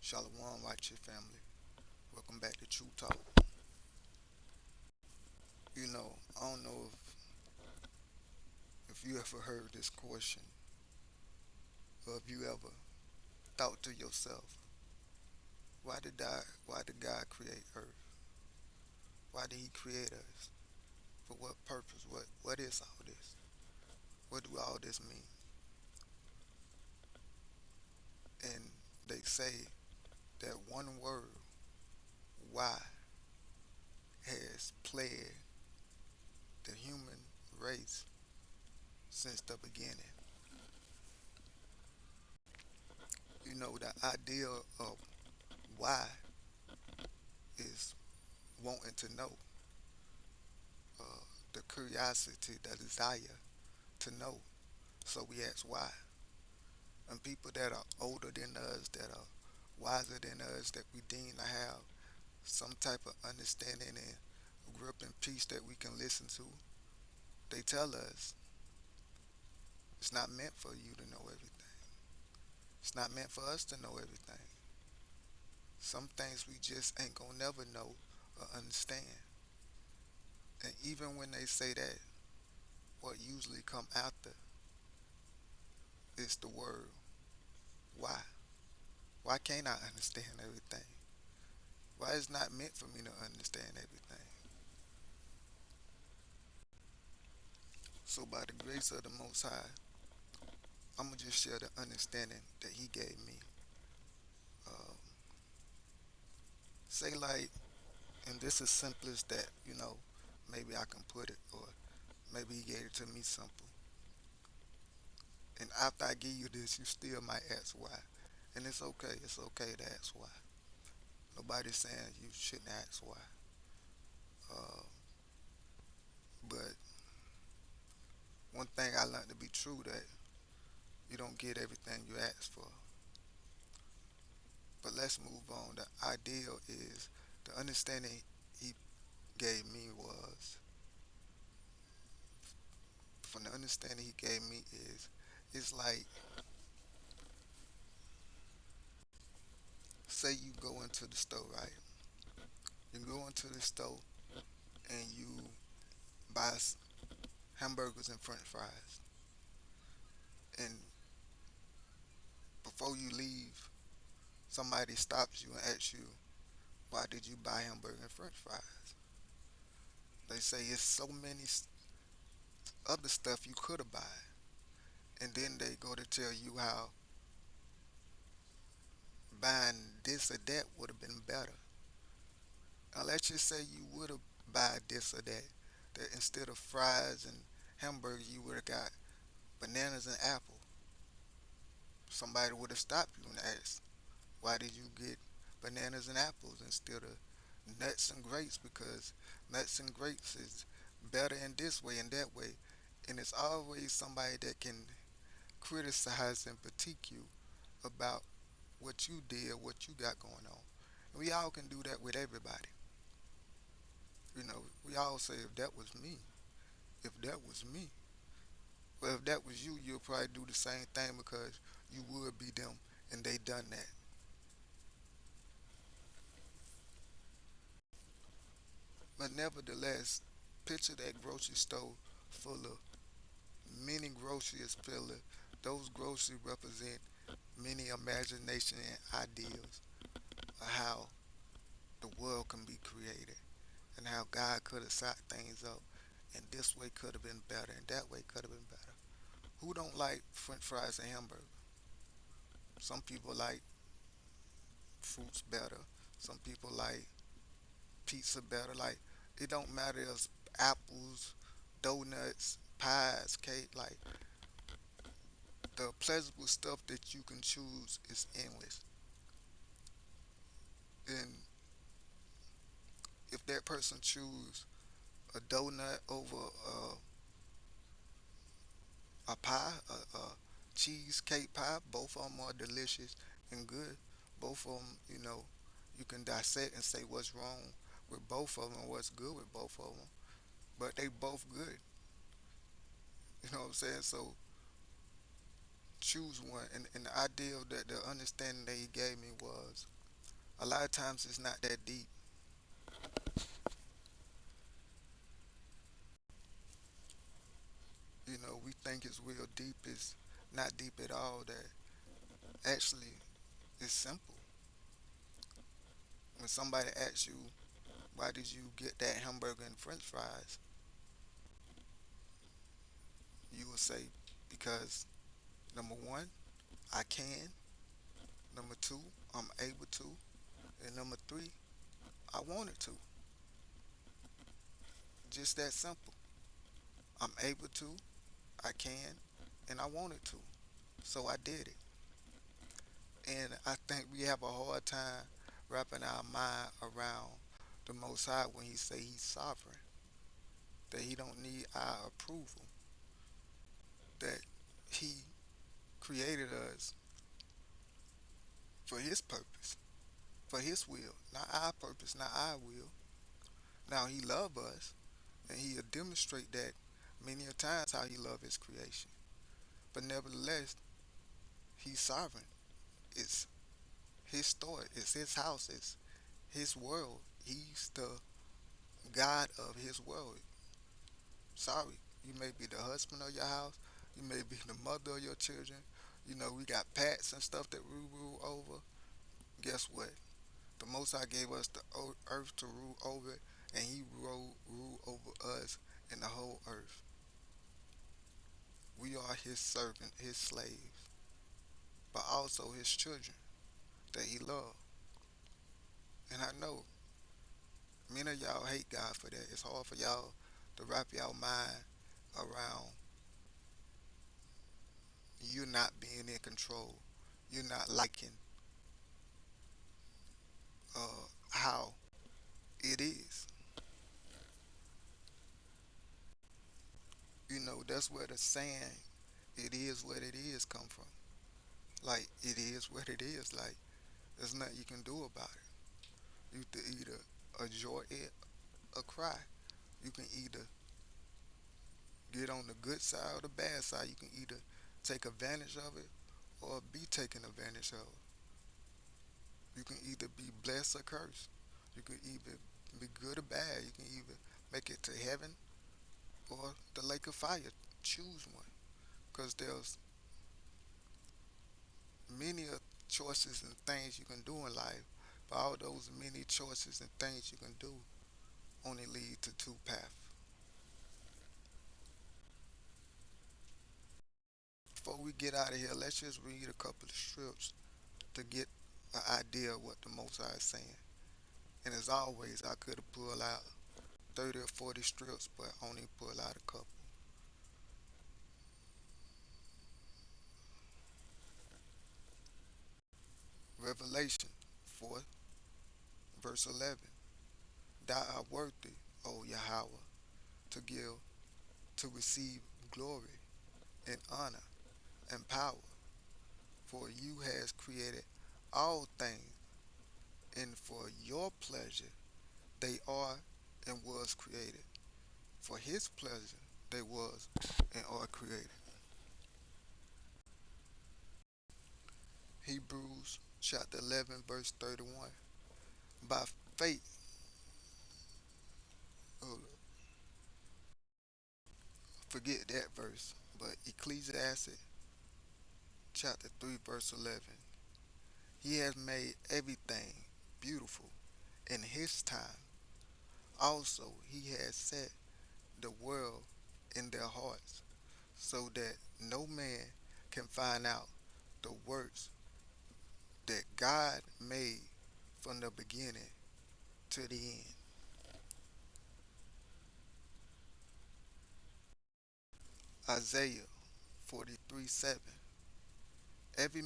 Shalom, watch your family. Welcome back to TRU-TALK. I don't know if you ever heard this question or if you ever thought to yourself, why did God create Earth? Why did He create us? For what purpose? What is all this? What do all this mean? And they say that one word, why, has plagued the human race since the beginning. The idea of why is wanting to know, the curiosity, the desire to know. So we ask why. And people that are older than us, that are wiser than us, that we deem to have some type of understanding and grip and peace that we can listen to, they tell us it's not meant for you to know everything. It's not meant for us to know everything. Some things we just ain't gonna never know or understand. And even when they say that, what usually come after is the word why. Why can't I understand everything? Why is not meant for me to understand everything? So by the grace of the Most High, I'm gonna just share the understanding that He gave me. Uh, say like, and this is simple as that. Maybe I can put it, or maybe He gave it to me simple. And after I give you this, you still might ask why. And it's okay. It's okay to ask why. Nobody's saying you shouldn't ask why. Uh, but one thing I learned to be true that you don't get everything you ask for. But let's move on. The ideal is the understanding He gave me was, from the understanding He gave me is, it's like, say you go into the store, right? You go into the store and you buy hamburgers and French fries, and before you leave, somebody stops you and asks you, why did you buy hamburger and French fries? They say it's so many other stuff you could have bought, and then they go to tell you how buying this or that would have been better. Now let's just say you would have bought this or that. That instead of fries and hamburgers, you would have got bananas and apple. Somebody would have stopped you and asked, why did you get bananas and apples instead of nuts and grapes? Because nuts and grapes is better in this way and that way. And it's always somebody that can criticize and critique you about what you did, what you got going on. And we all can do that with everybody. We all say, if that was me, if that was me. Well, if that was you, you'll probably do the same thing because you would be them and they done that. But nevertheless, picture that grocery store full of many groceries full of those groceries represent many imagination and ideas of how the world can be created and how God could have set things up and this way could have been better and that way could have been better. Who don't like french fries and hamburger? Some people like fruits better. Some people like pizza better. Like, it don't matter if it's apples, donuts, pies, cake. Like, the pleasurable stuff that you can choose is endless. And if that person choose a donut over a pie, a cheesecake pie, both of them are delicious and good. Both of them, you can dissect and say what's wrong with both of them and what's good with both of them. But they both good. You know what I'm saying? So choose one. And the idea that the understanding that he gave me was a lot of times it's not that deep. You know, we think it's real deep. It's not deep at all. That actually it's simple. When somebody asks you, why did you get that hamburger and french fries? You will say, because number one, I can. Number two, I'm able to. And number three, I wanted to. Just that simple. I'm able to, I can, and I wanted to. So I did it. And I think we have a hard time wrapping our mind around the Most High when He say He's sovereign, that He don't need our approval, that He created us for His purpose, for His will, not our purpose, not our will. Now He love us, and He'll demonstrate that many a times how He love His creation. But nevertheless, He's sovereign. It's His story. It's His house. It's His world. He's the God of His world. Sorry, you may be the husband of your house. You may be the mother of your children. You know, we got pets and stuff that we rule over. Guess what? The Most High gave us the earth to rule over, and He rule over us and the whole earth. We are His servant, His slaves, but also His children that He loves. And I know many of y'all hate God for that. It's hard for y'all to wrap y'all mind around you not being in control. You're not liking how it is. You know, that's where the saying, it is what it is, come from. Like, it is what it is. Like, there's nothing you can do about it. You can either enjoy it or cry. You can either get on the good side or the bad side. You can either take advantage of it or be taken advantage of. You can either be blessed or cursed. You can either be good or bad. You can either make it to heaven or the lake of fire. Choose one. Because there's many choices and things you can do in life. But all those many choices and things you can do only lead to two paths. Before we get out of here, let's just read a couple of strips to get an idea of what the Most High is saying. And as always, I could have pulled out 30 or 40 strips, but only pulled out a couple. Revelation 4, verse 11. Thou art worthy, O Yahweh, to give, to receive glory and honor and power, for you has created all things, and for your pleasure they are and was created. For his pleasure they was and are created. Hebrews chapter 11, verse 31. By faith, oh, forget that verse, but Ecclesiastes chapter 3, verse 11. He has made everything beautiful in his time. Also, he has set the world in their hearts, so that no man can find out the works that God made from the beginning to the end. Isaiah 43:7. Every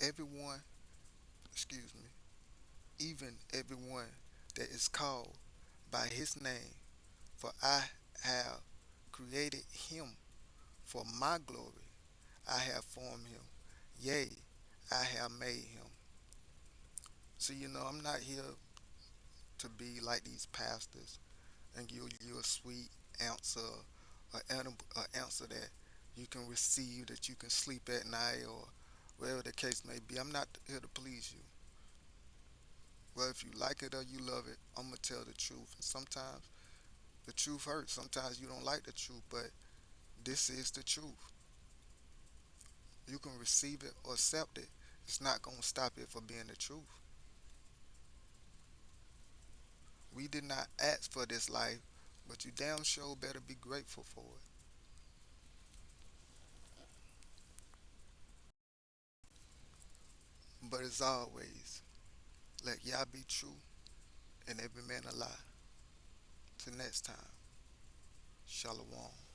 everyone, excuse me, even everyone that is called by his name, for I have created him for my glory. I have formed him. Yea, I have made him. So I'm not here to be like these pastors and give you a sweet answer, an answer that you can receive, that you can sleep at night, or whatever the case may be. I'm not here to please you. Well, if you like it or you love it, I'm gonna tell the truth. And sometimes the truth hurts. Sometimes you don't like the truth, but this is the truth. You can receive it or accept it. It's not gonna stop it from being the truth. We did not ask for this life, but you damn sure better be grateful for it. But as always, let Yah be true and every man a lie. Till next time, Shalom.